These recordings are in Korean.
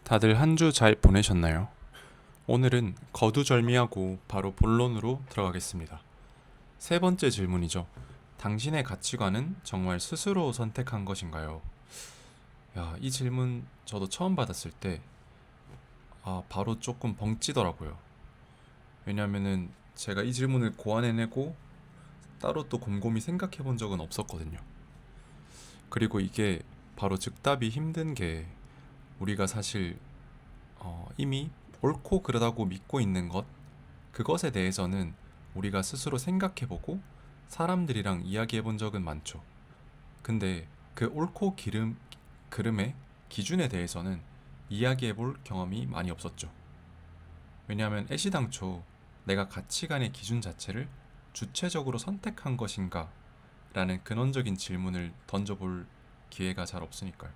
다들 한 주 잘 보내셨나요? 오늘은 거두절미하고 바로 본론으로 들어가겠습니다. 세 번째 질문이죠. 당신의 가치관은 정말 스스로 선택한 것인가요? 야, 이 질문 저도 처음 받았을 때, 바로 조금 벙찌더라고요. 왜냐면은 제가 이 질문을 고안해내고 따로 또 곰곰이 생각해 본 적은 없었거든요. 그리고 이게 바로 즉답이 힘든 게 우리가 사실 이미 옳고 그르다고 믿고 있는 것, 그것에 대해서는 우리가 스스로 생각해보고 사람들이랑 이야기해본 적은 많죠. 근데 그 옳고 그름의 기준에 대해서는 이야기해볼 경험이 많이 없었죠. 왜냐하면 애시당초 내가 가치관의 기준 자체를 주체적으로 선택한 것인가 라는 근원적인 질문을 던져볼 기회가 잘 없으니까요.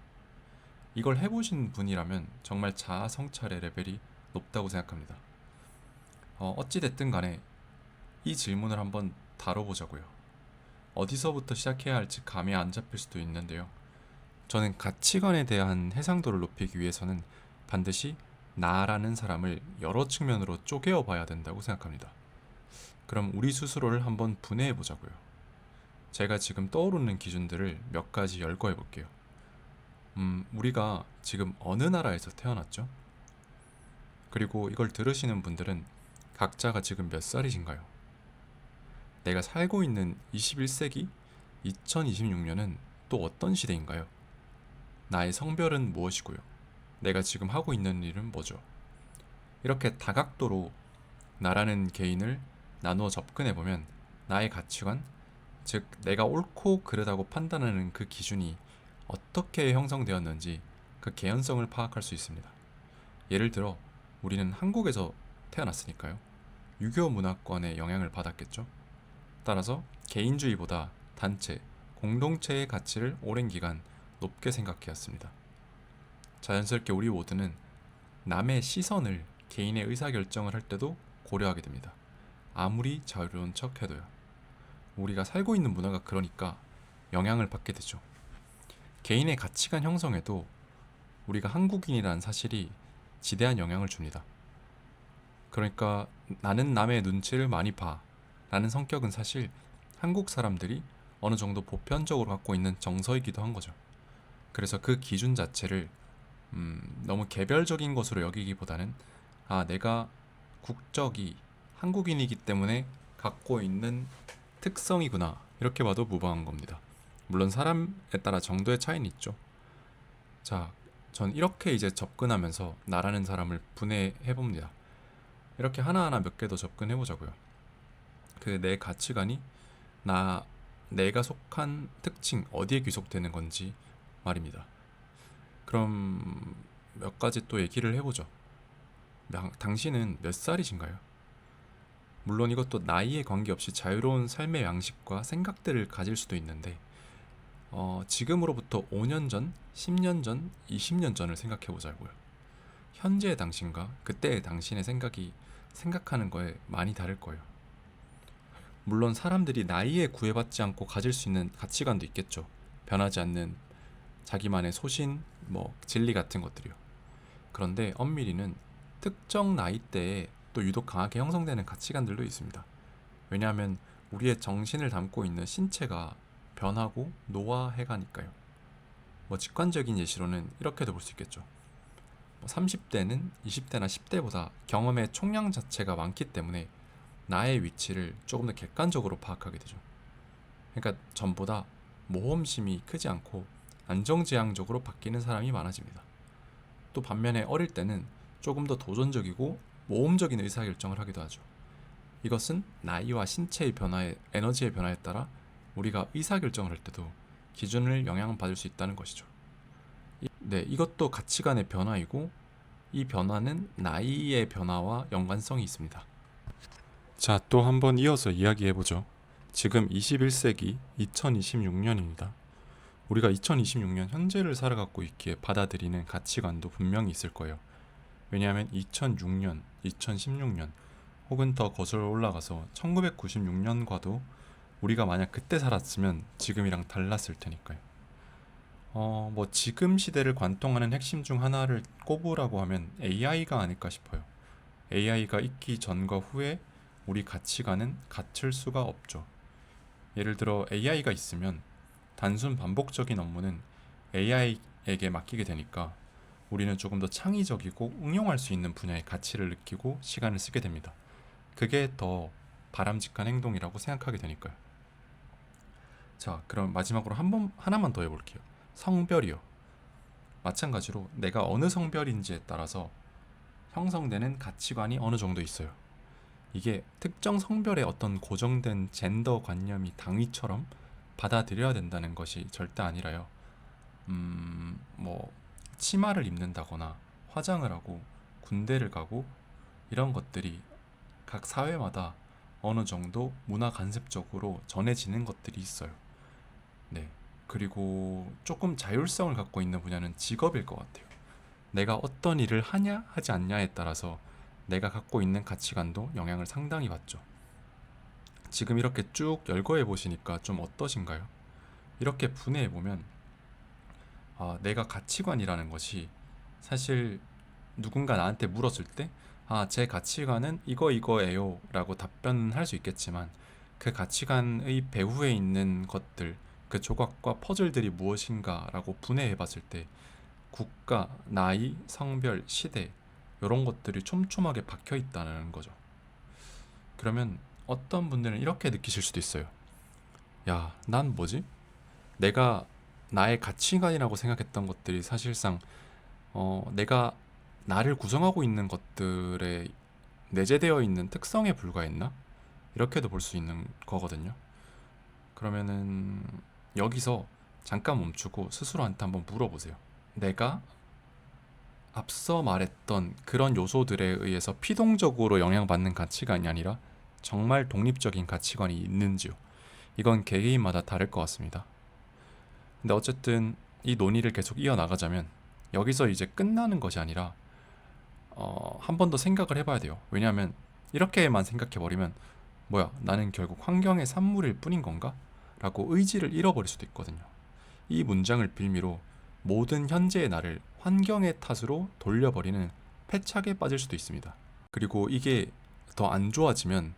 이걸 해보신 분이라면 정말 자아 성찰의 레벨이 높다고 생각합니다. 어찌됐든 간에 이 질문을 한번 다뤄보자고요. 어디서부터 시작해야 할지 감이 안 잡힐 수도 있는데요. 저는 가치관에 대한 해상도를 높이기 위해서는 반드시 나라는 사람을 여러 측면으로 쪼개어 봐야 된다고 생각합니다. 그럼 우리 스스로를 한번 분해해 보자고요. 제가 지금 떠오르는 기준들을 몇 가지 열거해 볼게요. 우리가 지금 어느 나라에서 태어났죠? 그리고 이걸 들으시는 분들은 각자가 지금 몇 살이신가요? 내가 살고 있는 21세기 2026년은 또 어떤 시대인가요? 나의 성별은 무엇이고요? 내가 지금 하고 있는 일은 뭐죠? 이렇게 다각도로 나라는 개인을 나누어 접근해보면 나의 가치관, 즉 내가 옳고 그르다고 판단하는 그 기준이 어떻게 형성되었는지 그 개연성을 파악할 수 있습니다. 예를 들어 우리는 한국에서 태어났으니까요. 유교 문화권의 영향을 받았겠죠. 따라서 개인주의보다 단체, 공동체의 가치를 오랜 기간 높게 생각해왔습니다. 자연스럽게 우리 모두는 남의 시선을 개인의 의사결정을 할 때도 고려하게 됩니다. 아무리 자유로운 척 해도요. 우리가 살고 있는 문화가 그러니까 영향을 받게 되죠. 개인의 가치관 형성에도 우리가 한국인이라는 사실이 지대한 영향을 줍니다. 그러니까 나는 남의 눈치를 많이 봐 라는 성격은 사실 한국 사람들이 어느 정도 보편적으로 갖고 있는 정서이기도 한 거죠. 그래서 그 기준 자체를 너무 개별적인 것으로 여기기보다는 내가 국적이 한국인이기 때문에 갖고 있는 특성이구나 이렇게 봐도 무방한 겁니다. 물론 사람에 따라 정도의 차이는 있죠. 자, 전 이렇게 이제 접근하면서 나라는 사람을 분해해 봅니다. 이렇게 하나하나 몇 개 더 접근해 보자고요. 그 내 가치관이 나 내가 속한 특징 어디에 귀속되는 건지 말입니다. 그럼 몇 가지 또 얘기를 해보죠. 당신은 몇 살이신가요? 물론 이것도 나이에 관계없이 자유로운 삶의 양식과 생각들을 가질 수도 있는데 지금으로부터 5년 전, 10년 전, 20년 전을 생각해 보자고요. 현재의 당신과 그때의 당신의 생각이 생각하는 거에 많이 다를 거예요. 물론 사람들이 나이에 구애받지 않고 가질 수 있는 가치관도 있겠죠. 변하지 않는 자기만의 소신, 진리 같은 것들이요. 그런데 엄밀히는 특정 나이대에 또 유독 강하게 형성되는 가치관들도 있습니다. 왜냐하면 우리의 정신을 담고 있는 신체가 변하고 노화해가니까요. 직관적인 예시로는 이렇게도 볼 수 있겠죠. 30대는 20대나 10대보다 경험의 총량 자체가 많기 때문에 나의 위치를 조금 더 객관적으로 파악하게 되죠. 그러니까 전보다 모험심이 크지 않고 안정지향적으로 바뀌는 사람이 많아집니다. 또 반면에 어릴 때는 조금 더 도전적이고 모험적인 의사결정을 하기도 하죠. 이것은 나이와 신체의 변화에 에너지의 변화에 따라 우리가 의사결정을 할 때도 기준을 영향받을 수 있다는 것이죠. 네, 이것도 가치관의 변화이고 이 변화는 나이의 변화와 연관성이 있습니다. 자, 또 한번 이어서 이야기해보죠. 지금 21세기 2026년입니다. 우리가 2026년 현재를 살아가고 있기에 받아들이는 가치관도 분명히 있을 거예요. 왜냐하면 2006년, 2016년 혹은 더 거슬러 올라가서 1996년과도 우리가 만약 그때 살았으면 지금이랑 달랐을 테니까요. 뭐 지금 시대를 관통하는 핵심 중 하나를 꼽으라고 하면 AI가 아닐까 싶어요. AI가 있기 전과 후에 우리 가치관은 같을 수가 없죠. 예를 들어 AI가 있으면 단순 반복적인 업무는 AI에게 맡기게 되니까 우리는 조금 더 창의적이고 응용할 수 있는 분야의 가치를 느끼고 시간을 쓰게 됩니다. 그게 더 바람직한 행동이라고 생각하게 되니까요. 자, 그럼 마지막으로 하나만 더 해볼게요. 성별이요. 마찬가지로 내가 어느 성별인지에 따라서 형성되는 가치관이 어느 정도 있어요. 이게 특정 성별의 어떤 고정된 젠더 관념이 당위처럼 받아들여야 된다는 것이 절대 아니라요. 뭐 치마를 입는다거나 화장을 하고 군대를 가고 이런 것들이 각 사회마다 어느 정도 문화 간섭적으로 전해지는 것들이 있어요. 네. 그리고 조금 자율성을 갖고 있는 분야는 직업일 것 같아요. 내가 어떤 일을 하냐 하지 않냐에 따라서 내가 갖고 있는 가치관도 영향을 상당히 받죠. 지금 이렇게 쭉 열거해 보시니까 좀 어떠신가요? 이렇게 분해해 보면 내가 가치관이라는 것이 사실 누군가 나한테 물었을 때 제 가치관은 이거예요 라고 답변할 수 있겠지만 그 가치관의 배후에 있는 것들, 그 조각과 퍼즐들이 무엇인가 라고 분해해 봤을 때 국가, 나이, 성별, 시대 이런 것들이 촘촘하게 박혀 있다는 거죠. 그러면 어떤 분들은 이렇게 느끼실 수도 있어요. 야, 난 뭐지? 내가 나의 가치관이라고 생각했던 것들이 사실상 내가 나를 구성하고 있는 것들에 내재되어 있는 특성에 불과했나? 이렇게도 볼 수 있는 거거든요. 그러면은 여기서 잠깐 멈추고 스스로한테 한번 물어보세요. 내가 앞서 말했던 그런 요소들에 의해서 피동적으로 영향받는 가치관이 아니라 정말 독립적인 가치관이 있는지요. 이건 개개인마다 다를 것 같습니다. 근데 어쨌든 이 논의를 계속 이어나가자면 여기서 이제 끝나는 것이 아니라 한 번 더 생각을 해봐야 돼요. 왜냐하면 이렇게만 생각해버리면 뭐야, 나는 결국 환경의 산물일 뿐인 건가? 라고 의지를 잃어버릴 수도 있거든요. 이 문장을 빌미로 모든 현재의 나를 환경의 탓으로 돌려버리는 패착에 빠질 수도 있습니다. 그리고 이게 더 안 좋아지면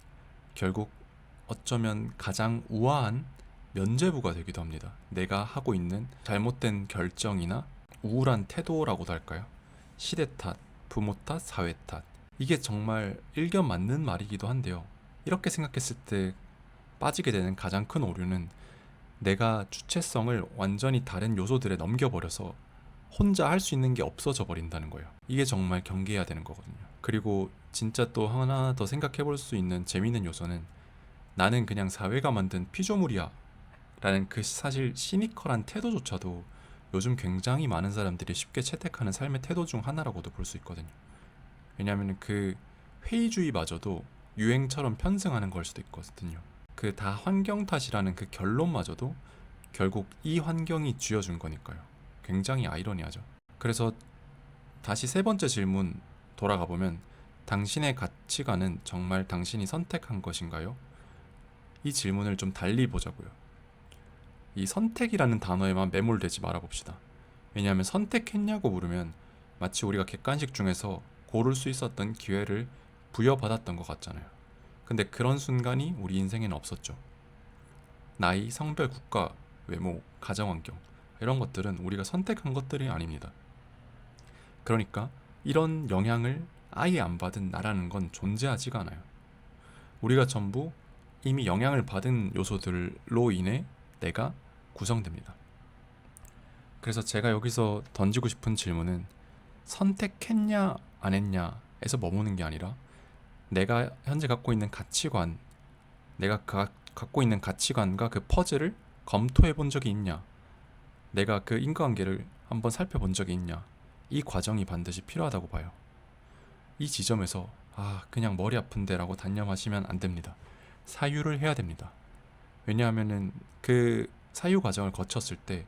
결국 어쩌면 가장 우아한 면죄부가 되기도 합니다. 내가 하고 있는 잘못된 결정이나 우울한 태도라고도 할까요? 시대 탓, 부모 탓, 사회 탓. 이게 정말 일견 맞는 말이기도 한데요. 이렇게 생각했을 때 빠지게 되는 가장 큰 오류는 내가 주체성을 완전히 다른 요소들에 넘겨버려서 혼자 할 수 있는 게 없어져 버린다는 거예요. 이게 정말 경계해야 되는 거거든요. 그리고 진짜 또 하나 더 생각해 볼 수 있는 재미있는 요소는 나는 그냥 사회가 만든 피조물이야 라는 그 사실 시니컬한 태도조차도 요즘 굉장히 많은 사람들이 쉽게 채택하는 삶의 태도 중 하나라고도 볼 수 있거든요. 왜냐하면 그 회의주의마저도 유행처럼 편승하는 걸 수도 있거든요. 그 다 환경 탓이라는 그 결론마저도 결국 이 환경이 쥐어준 거니까요. 굉장히 아이러니하죠. 그래서 다시 세 번째 질문 돌아가 보면 당신의 가치관은 정말 당신이 선택한 것인가요? 이 질문을 좀 달리 보자고요. 이 선택이라는 단어에만 매몰되지 말아 봅시다. 왜냐하면 선택했냐고 물으면 마치 우리가 객관식 중에서 고를 수 있었던 기회를 부여받았던 것 같잖아요. 근데 그런 순간이 우리 인생에는 없었죠. 나이, 성별, 국가, 외모, 가정환경 이런 것들은 우리가 선택한 것들이 아닙니다. 그러니까 이런 영향을 아예 안 받은 나라는 건 존재하지가 않아요. 우리가 전부 이미 영향을 받은 요소들로 인해 내가 구성됩니다. 그래서 제가 여기서 던지고 싶은 질문은 선택했냐 안 했냐에서 머무는 게 아니라 내가 현재 갖고 있는 가치관, 내가 갖고 있는 가치관과 그 퍼즐을 검토해 본 적이 있냐, 내가 그 인과관계를 한번 살펴본 적이 있냐, 이 과정이 반드시 필요하다고 봐요. 이 지점에서 그냥 머리 아픈데 라고 단념하시면 안 됩니다. 사유를 해야 됩니다. 왜냐하면은 그 사유 과정을 거쳤을 때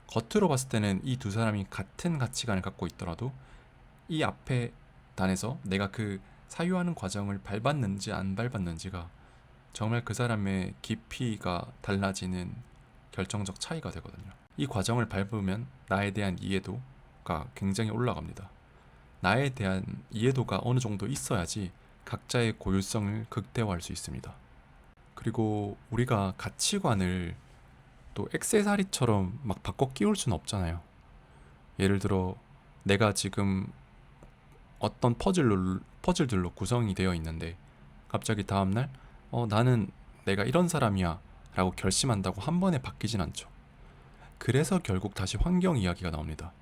겉으로 봤을 때는 이 두 사람이 같은 가치관을 갖고 있더라도 이 앞에 단에서 내가 그 사유하는 과정을 밟았는지 안 밟았는지가 정말 그 사람의 깊이가 달라지는 결정적 차이가 되거든요. 이 과정을 밟으면 나에 대한 이해도가 굉장히 올라갑니다. 나에 대한 이해도가 어느 정도 있어야지 각자의 고유성을 극대화할 수 있습니다. 그리고 우리가 가치관을 또 액세서리처럼 막 바꿔 끼울 수는 없잖아요. 예를 들어 내가 지금 어떤 퍼즐들로 구성이 되어 있는데 갑자기 다음날 나는 내가 이런 사람이야 라고 결심한다고 한 번에 바뀌진 않죠. 그래서 결국 다시 환경 이야기가 나옵니다.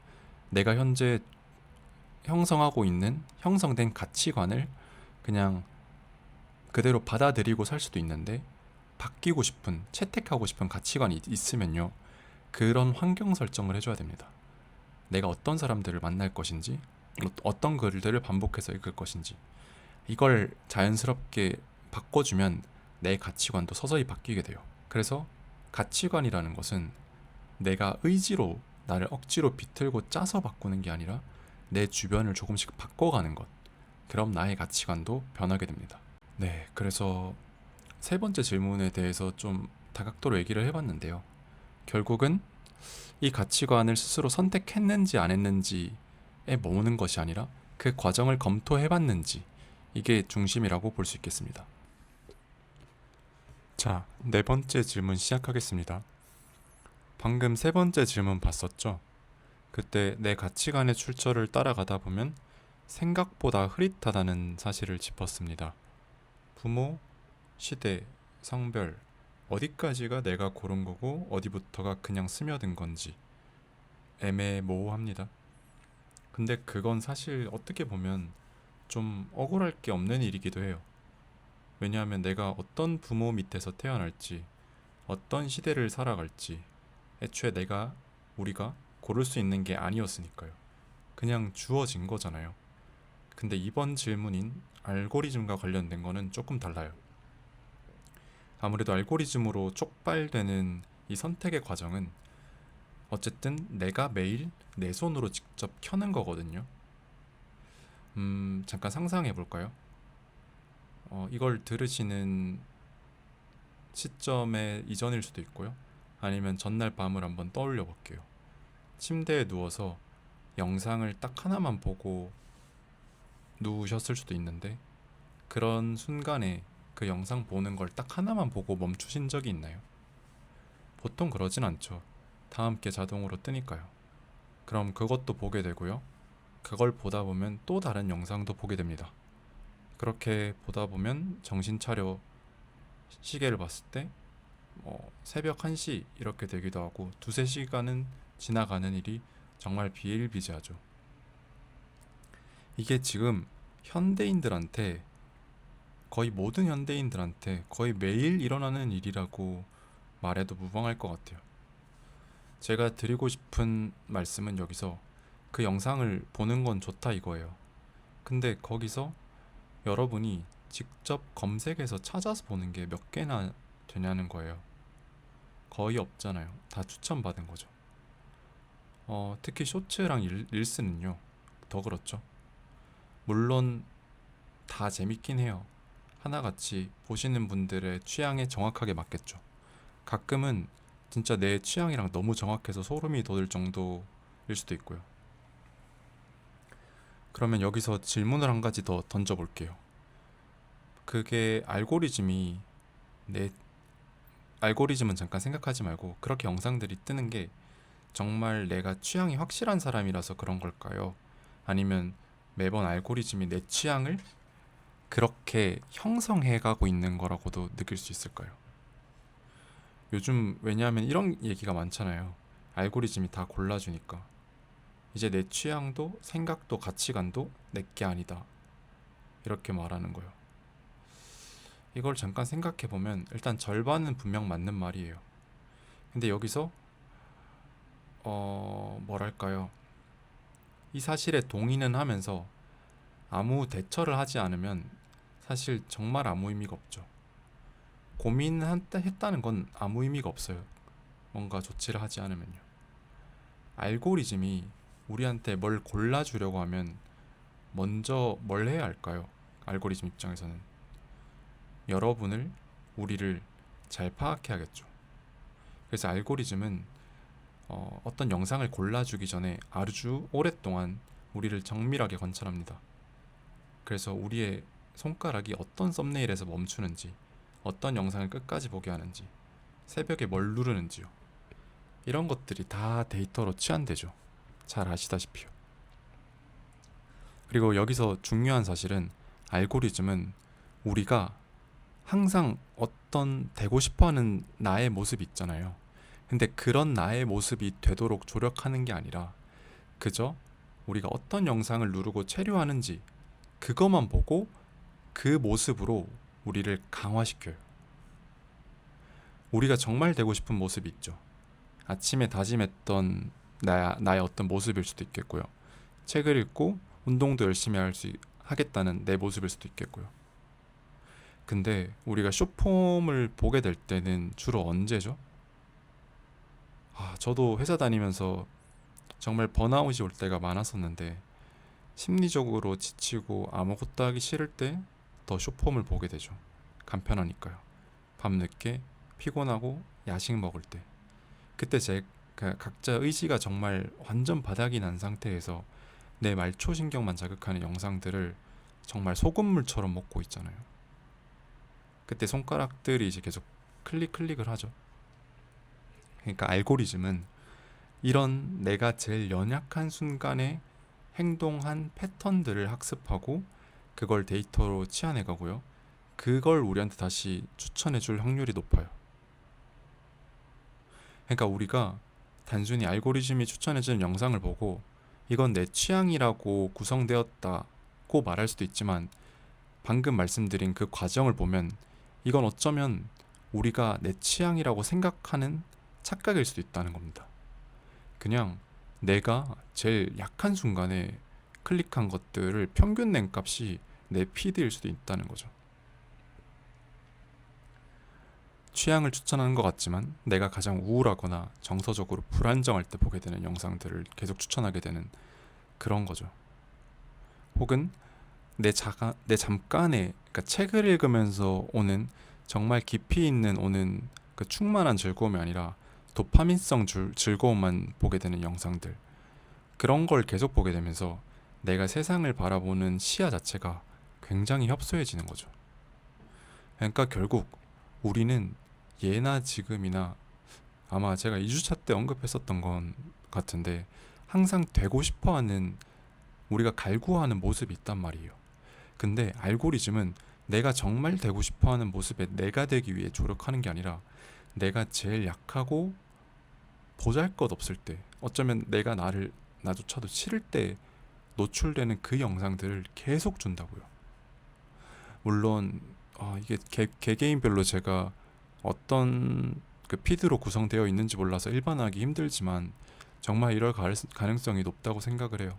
내가 현재 형성하고 있는 형성된 가치관을 그냥 그대로 받아들이고 살 수도 있는데 바뀌고 싶은, 채택하고 싶은 가치관이 있으면요. 그런 환경 설정을 해줘야 됩니다. 내가 어떤 사람들을 만날 것인지, 어떤 글들을 반복해서 읽을 것인지, 이걸 자연스럽게 바꿔주면 내 가치관도 서서히 바뀌게 돼요. 그래서 가치관이라는 것은 내가 의지로 나를 억지로 비틀고 짜서 바꾸는 게 아니라 내 주변을 조금씩 바꿔가는 것. 그럼 나의 가치관도 변하게 됩니다. 네, 그래서 세 번째 질문에 대해서 좀 다각도로 얘기를 해봤는데요. 결국은 이 가치관을 스스로 선택했는지 안 했는지에 머무는 것이 아니라 그 과정을 검토해봤는지, 이게 중심이라고 볼 수 있겠습니다. 자, 네 번째 질문 시작하겠습니다. 방금 세 번째 질문 봤었죠? 그때 내 가치관의 출처를 따라가다 보면 생각보다 흐릿하다는 사실을 짚었습니다. 부모, 시대, 성별, 어디까지가 내가 고른 거고 어디부터가 그냥 스며든 건지 애매모호합니다. 근데 그건 사실 어떻게 보면 좀 억울할 게 없는 일이기도 해요. 왜냐하면 내가 어떤 부모 밑에서 태어날지, 어떤 시대를 살아갈지 애초에 우리가 고를 수 있는 게 아니었으니까요. 그냥 주어진 거잖아요. 근데 이번 질문인 알고리즘과 관련된 거는 조금 달라요. 아무래도 알고리즘으로 촉발되는 이 선택의 과정은 어쨌든 내가 매일 내 손으로 직접 켜는 거거든요. 잠깐 상상해 볼까요? 이걸 들으시는 시점의 이전일 수도 있고요. 아니면 전날 밤을 한번 떠올려 볼게요. 침대에 누워서 영상을 딱 하나만 보고 누우셨을 수도 있는데 그런 순간에 그 영상 보는 걸 딱 하나만 보고 멈추신 적이 있나요? 보통 그러진 않죠. 다음 게 자동으로 뜨니까요. 그럼 그것도 보게 되고요. 그걸 보다 보면 또 다른 영상도 보게 됩니다. 그렇게 보다 보면 정신 차려 시계를 봤을 때 새벽 1시 이렇게 되기도 하고 두세 시간은 지나가는 일이 정말 비일비재하죠. 이게 지금 현대인들한테 거의 모든 현대인들한테 거의 매일 일어나는 일이라고 말해도 무방할 것 같아요. 제가 드리고 싶은 말씀은 여기서 그 영상을 보는 건 좋다 이거예요. 근데 거기서 여러분이 직접 검색해서 찾아서 보는 게 몇 개나 되냐는 거예요. 거의 없잖아요. 다 추천받은 거죠. 특히 쇼츠랑 릴스는요, 더 그렇죠. 물론 다 재밌긴 해요. 하나같이 보시는 분들의 취향에 정확하게 맞겠죠. 가끔은 진짜 내 취향이랑 너무 정확해서 소름이 돋을 정도일 수도 있고요. 그러면 여기서 질문을 한 가지 더 던져볼게요. 그게 내 알고리즘은 잠깐 생각하지 말고 그렇게 영상들이 뜨는 게 정말 내가 취향이 확실한 사람이라서 그런 걸까요? 아니면 매번 알고리즘이 내 취향을 그렇게 형성해가고 있는 거라고도 느낄 수 있을까요? 요즘 왜냐하면 이런 얘기가 많잖아요. 알고리즘이 다 골라주니까 이제 내 취향도 생각도 가치관도 내게 아니다 이렇게 말하는 거예요. 이걸 잠깐 생각해보면 일단 절반은 분명 맞는 말이에요. 근데 여기서 뭐랄까요, 이 사실에 동의는 하면서 아무 대처를 하지 않으면 사실 정말 아무 의미가 없죠. 고민했다는 건 아무 의미가 없어요. 뭔가 조치를 하지 않으면요. 알고리즘이 우리한테 뭘 골라주려고 하면 먼저 뭘 해야 할까요? 알고리즘 입장에서는 우리를 잘 파악해야겠죠. 그래서 알고리즘은 어떤 영상을 골라주기 전에 아주 오랫동안 우리를 정밀하게 관찰합니다. 그래서 우리의 손가락이 어떤 썸네일에서 멈추는지, 어떤 영상을 끝까지 보게 하는지, 새벽에 뭘 누르는지요. 이런 것들이 다 데이터로 치환되죠. 잘 아시다시피요. 그리고 여기서 중요한 사실은 알고리즘은 우리가 항상 어떤 되고 싶어하는 나의 모습이 있잖아요. 근데 그런 나의 모습이 되도록 조력하는 게 아니라 그저 우리가 어떤 영상을 누르고 체류하는지 그것만 보고 그 모습으로 우리를 강화시켜요. 우리가 정말 되고 싶은 모습이 있죠. 아침에 다짐했던 나의 어떤 모습일 수도 있겠고요. 책을 읽고 운동도 열심히 하겠다는 내 모습일 수도 있겠고요. 근데 우리가 숏폼을 보게 될 때는 주로 언제죠? 저도 회사 다니면서 정말 번아웃이 올 때가 많았었는데 심리적으로 지치고 아무것도 하기 싫을 때 더 숏폼을 보게 되죠. 간편하니까요. 밤늦게 피곤하고 야식 먹을 때 그때 각자 의지가 정말 완전 바닥이 난 상태에서 내 말초신경만 자극하는 영상들을 정말 소금물처럼 먹고 있잖아요. 그때 손가락들이 이제 계속 클릭을 하죠. 그러니까 알고리즘은 이런 내가 제일 연약한 순간에 행동한 패턴들을 학습하고 그걸 데이터로 치환해 가고요. 그걸 우리한테 다시 추천해 줄 확률이 높아요. 그러니까 우리가 단순히 알고리즘이 추천해 주는 영상을 보고 이건 내 취향이라고 구성되었다고 말할 수도 있지만 방금 말씀드린 그 과정을 보면 이건 어쩌면 우리가 내 취향이라고 생각하는 착각일 수도 있다는 겁니다. 그냥 내가 제일 약한 순간에 클릭한 것들을 평균 낸 값이 내 피드일 수도 있다는 거죠. 취향을 추천하는 것 같지만 내가 가장 우울하거나 정서적으로 불안정할 때 보게 되는 영상들을 계속 추천하게 되는 그런 거죠. 혹은 내 잠깐의 그러니까 책을 읽으면서 오는 정말 깊이 있는 오는 그 충만한 즐거움이 아니라 도파민성 즐거움만 보게 되는 영상들 그런 걸 계속 보게 되면서 내가 세상을 바라보는 시야 자체가 굉장히 협소해지는 거죠. 그러니까 결국 우리는 예나 지금이나 아마 제가 2주차 때 언급했었던 건 같은데 항상 되고 싶어하는 우리가 갈구하는 모습이 있단 말이에요. 근데 알고리즘은 내가 정말 되고 싶어하는 모습에 내가 되기 위해 조력하는 게 아니라 내가 제일 약하고 보잘것없을 때 어쩌면 내가 나조차도 싫을 때 노출되는 그 영상들을 계속 준다고요. 물론 이게 개개인별로 제가 어떤 그 피드로 구성되어 있는지 몰라서 일반화하기 힘들지만 정말 이럴 가능성이 높다고 생각을 해요.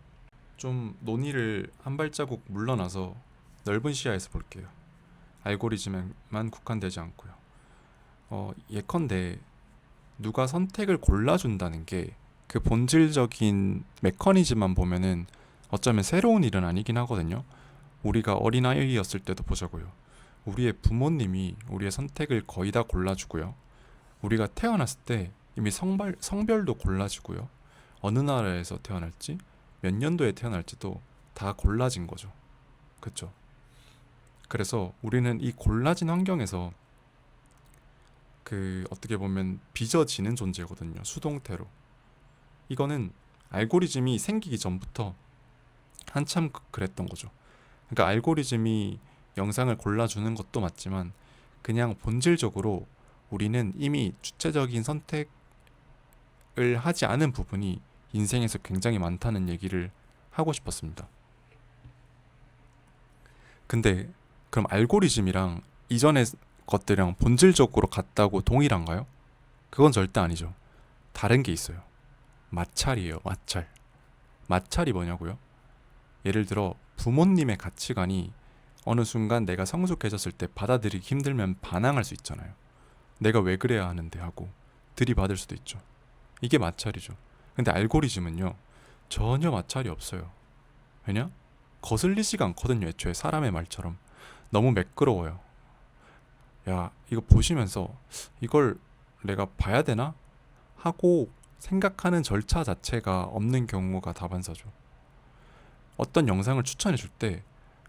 좀 논의를 한 발자국 물러나서 넓은 시야에서 볼게요. 알고리즘에만 국한되지 않고요. 예컨대 누가 선택을 골라준다는 게 그 본질적인 메커니즘만 보면은 어쩌면 새로운 일은 아니긴 하거든요. 우리가 어린아이였을 때도 보자고요. 우리의 부모님이 우리의 선택을 거의 다 골라주고요. 우리가 태어났을 때 이미 성별도 골라지고요. 어느 나라에서 태어날지, 몇 년도에 태어날지도 다 골라진 거죠. 그쵸? 그래서 우리는 이 골라진 환경에서 그 어떻게 보면 빚어지는 존재거든요. 수동태로. 이거는 알고리즘이 생기기 전부터 한참 그랬던 거죠. 그러니까 알고리즘이 영상을 골라주는 것도 맞지만 그냥 본질적으로 우리는 이미 주체적인 선택을 하지 않은 부분이 인생에서 굉장히 많다는 얘기를 하고 싶었습니다. 근데 그럼 알고리즘이랑 이전의 것들이랑 본질적으로 같다고 동일한가요? 그건 절대 아니죠. 다른 게 있어요. 마찰이에요. 마찰. 마찰이 뭐냐고요? 예를 들어 부모님의 가치관이 어느 순간 내가 성숙해졌을 때 받아들이기 힘들면 반항할 수 있잖아요. 내가 왜 그래야 하는데 하고 들이받을 수도 있죠. 이게 마찰이죠. 근데 알고리즘은요. 전혀 마찰이 없어요. 왜냐? 거슬리지가 않거든요. 애초에 사람의 말처럼. 너무 매끄러워요. 야, 이거 보시면서 이걸 내가 봐야 되나? 하고 생각하는 절차 자체가 없는 경우가 다반사죠. 어떤 영상을 추천해 줄 때,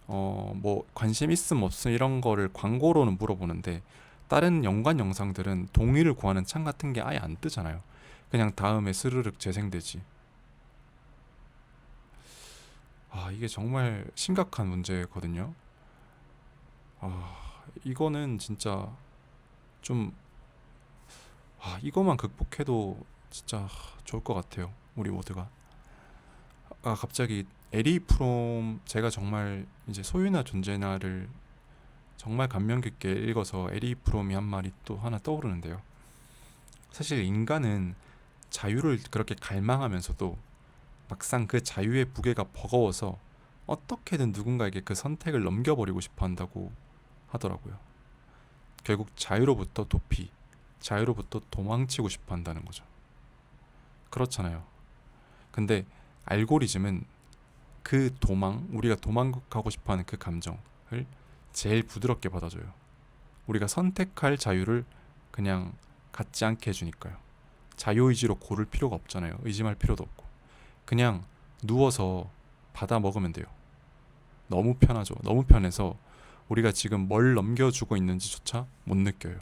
뭐 관심 있음 없음 이런 거를 광고로는 물어보는데 다른 연관 영상들은 동의를 구하는 창 같은 게 아예 안 뜨잖아요. 그냥 다음에 스르륵 재생되지. 이게 정말 심각한 문제거든요. 이거는 진짜 좀, 이거만 극복해도 진짜 좋을 것 같아요. 우리 모두가. 갑자기 에리 프롬, 제가 정말 이제 소유나 존재나를 정말 감명 깊게 읽어서 에리 프롬이 한 말이 또 하나 떠오르는데요. 사실 인간은 자유를 그렇게 갈망하면서도 막상 그 자유의 무게가 버거워서 어떻게든 누군가에게 그 선택을 넘겨버리고 싶어 한다고 하더라고요. 결국 자유로부터 도피, 자유로부터 도망치고 싶어 한다는 거죠. 그렇잖아요. 근데 알고리즘은 그 우리가 도망가고 싶어 하는 그 감정을 제일 부드럽게 받아줘요. 우리가 선택할 자유를 그냥 갖지 않게 해주니까요. 자유의지로 고를 필요가 없잖아요. 의심할 필요도 없고. 그냥 누워서 받아 먹으면 돼요. 너무 편하죠. 너무 편해서 우리가 지금 뭘 넘겨주고 있는지조차 못 느껴요.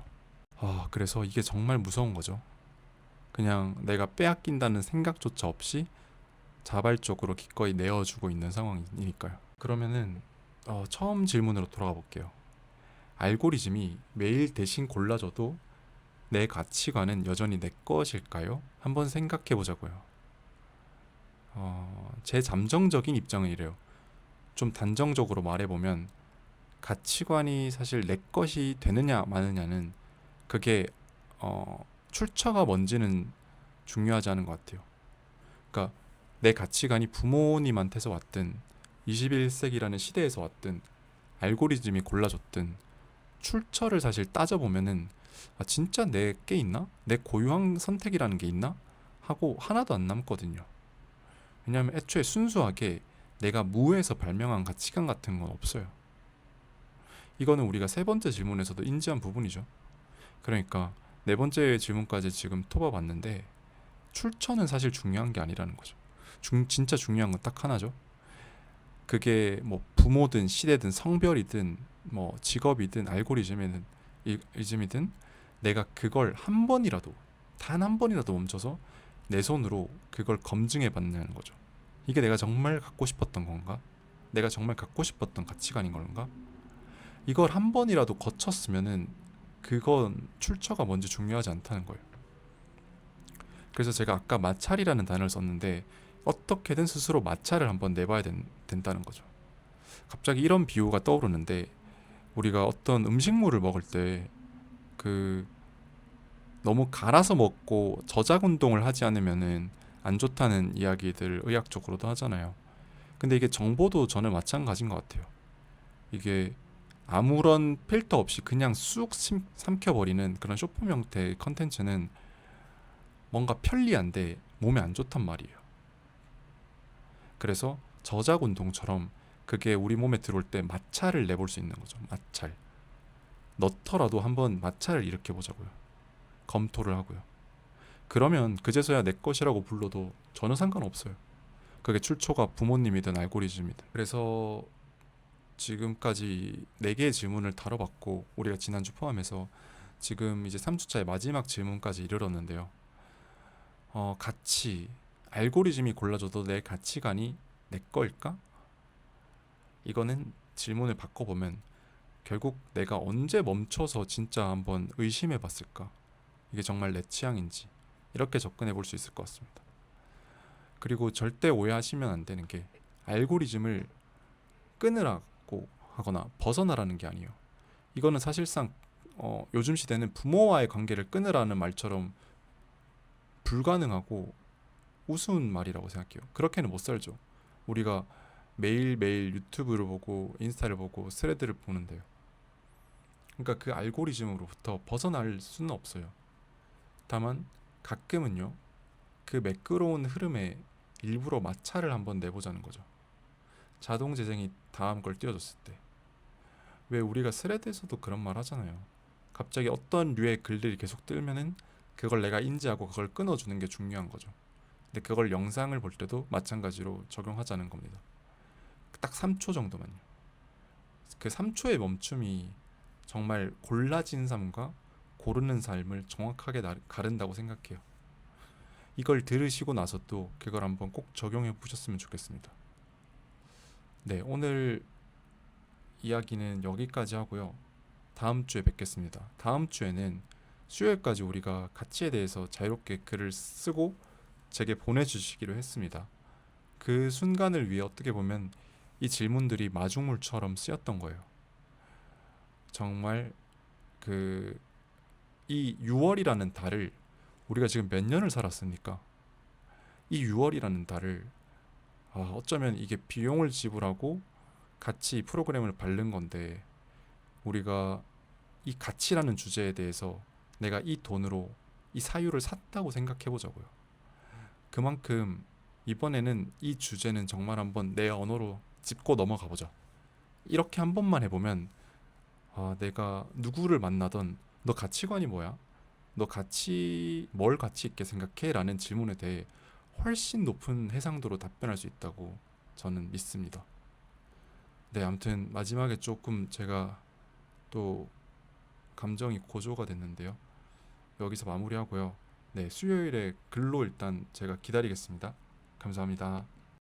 그래서 이게 정말 무서운 거죠. 그냥 내가 빼앗긴다는 생각조차 없이 자발적으로 기꺼이 내어주고 있는 상황이니까요. 그러면은 처음 질문으로 돌아가 볼게요. 알고리즘이 매일 대신 골라줘도 내 가치관은 여전히 내 것일까요? 한번 생각해 보자고요. 제 잠정적인 입장은 이래요. 좀 단정적으로 말해보면 가치관이 사실 내 것이 되느냐 마느냐는 그게 출처가 뭔지는 중요하지 않은 것 같아요. 그러니까 내 가치관이 부모님한테서 왔든 21세기라는 시대에서 왔든 알고리즘이 골라줬든 출처를 사실 따져보면은 진짜 내 게 있나? 내 고유한 선택이라는 게 있나? 하고 하나도 안 남거든요. 왜냐하면 애초에 순수하게 내가 무에서 발명한 가치관 같은 건 없어요. 이거는 우리가 세 번째 질문에서도 인지한 부분이죠. 그러니까 네 번째 질문까지 지금 토봐봤는데 출처는 사실 중요한 게 아니라는 거죠. 진짜 중요한 건 딱 하나죠. 그게 뭐 부모든 시대든 성별이든 뭐 직업이든 알고리즘이든 이즘이든 내가 그걸 한 번이라도 단 한 번이라도 멈춰서 내 손으로 그걸 검증해 봤냐는 거죠. 이게 내가 정말 갖고 싶었던 건가? 내가 정말 갖고 싶었던 가치관인 건가? 이걸 한 번이라도 거쳤으면은 그건 출처가 뭔지 중요하지 않다는 거예요. 그래서 제가 아까 마찰이라는 단어를 썼는데 어떻게든 스스로 마찰을 한번 내봐야 된다는 거죠. 갑자기 이런 비유가 떠오르는데 우리가 어떤 음식물을 먹을 때 그 너무 갈아서 먹고 저작 운동을 하지 않으면은 안 좋다는 이야기들 의학적으로도 하잖아요. 근데 이게 정보도 저는 마찬가지인 것 같아요. 이게 아무런 필터 없이 그냥 쑥 삼켜버리는 그런 쇼폼 형태의 컨텐츠는 뭔가 편리한데 몸에 안 좋단 말이에요. 그래서 저작 운동처럼 그게 우리 몸에 들어올 때 마찰을 내볼 수 있는 거죠. 마찰. 넣더라도 한번 마찰을 일으켜 보자고요. 검토를 하고요. 그러면 그제서야 내 것이라고 불러도 전혀 상관없어요. 그게 출처가 부모님이든 알고리즘이든. 그래서 지금까지 4개의 질문을 다뤄봤고 우리가 지난주 포함해서 지금 이제 3주차의 마지막 질문까지 이르렀는데요. 가치, 알고리즘이 골라줘도 내 가치관이 내 거일까? 이거는 질문을 바꿔보면 결국 내가 언제 멈춰서 진짜 한번 의심해 봤을까? 이게 정말 내 취향인지 이렇게 접근해 볼 수 있을 것 같습니다. 그리고 절대 오해하시면 안 되는 게 알고리즘을 끊으라고 하거나 벗어나라는 게 아니에요. 이거는 사실상 요즘 시대는 부모와의 관계를 끊으라는 말처럼 불가능하고 우스운 말이라고 생각해요. 그렇게는 못 살죠. 우리가 매일매일 유튜브를 보고 인스타를 보고 스레드를 보는데요. 그러니까 그 알고리즘으로부터 벗어날 수는 없어요. 다만 가끔은요. 그 매끄러운 흐름에 일부러 마찰을 한번 내보자는 거죠. 자동 재생이 다음 걸 띄워줬을 때. 왜 우리가 스레드에서도 그런 말 하잖아요. 갑자기 어떤 류의 글들이 계속 뜨면은 그걸 내가 인지하고 그걸 끊어주는 게 중요한 거죠. 근데 그걸 영상을 볼 때도 마찬가지로 적용하자는 겁니다. 딱 3초 정도만요. 그 3초의 멈춤이 정말 골라진 삶과 고르는 삶을 정확하게 가른다고 생각해요. 이걸 들으시고 나서 또 그걸 한번 꼭 적용해 보셨으면 좋겠습니다. 네, 오늘 이야기는 여기까지 하고요. 다음 주에 뵙겠습니다. 다음 주에는 수요일까지 우리가 가치에 대해서 자유롭게 글을 쓰고 제게 보내주시기로 했습니다. 그 순간을 위해 어떻게 보면 이 질문들이 마중물처럼 쓰였던 거예요. 정말 그 이 6월이라는 달을 우리가 지금 몇 년을 살았습니까? 이 6월이라는 달을 어쩌면 이게 비용을 지불하고 같이 이 프로그램을 바른 건데 우리가 이 가치라는 주제에 대해서 내가 이 돈으로 이 사유를 샀다고 생각해 보자고요. 그만큼 이번에는 이 주제는 정말 한번 내 언어로 짚고 넘어가 보자. 이렇게 한 번만 해보면 내가 누구를 만나던 너 가치관이 뭐야? 너 뭘 가치 있게 생각해? 라는 질문에 대해 훨씬 높은 해상도로 답변할 수 있다고 저는 믿습니다. 네, 아무튼 마지막에 조금 제가 또 감정이 고조가 됐는데요. 여기서 마무리하고요. 네, 수요일에 글로 일단 제가 기다리겠습니다. 감사합니다.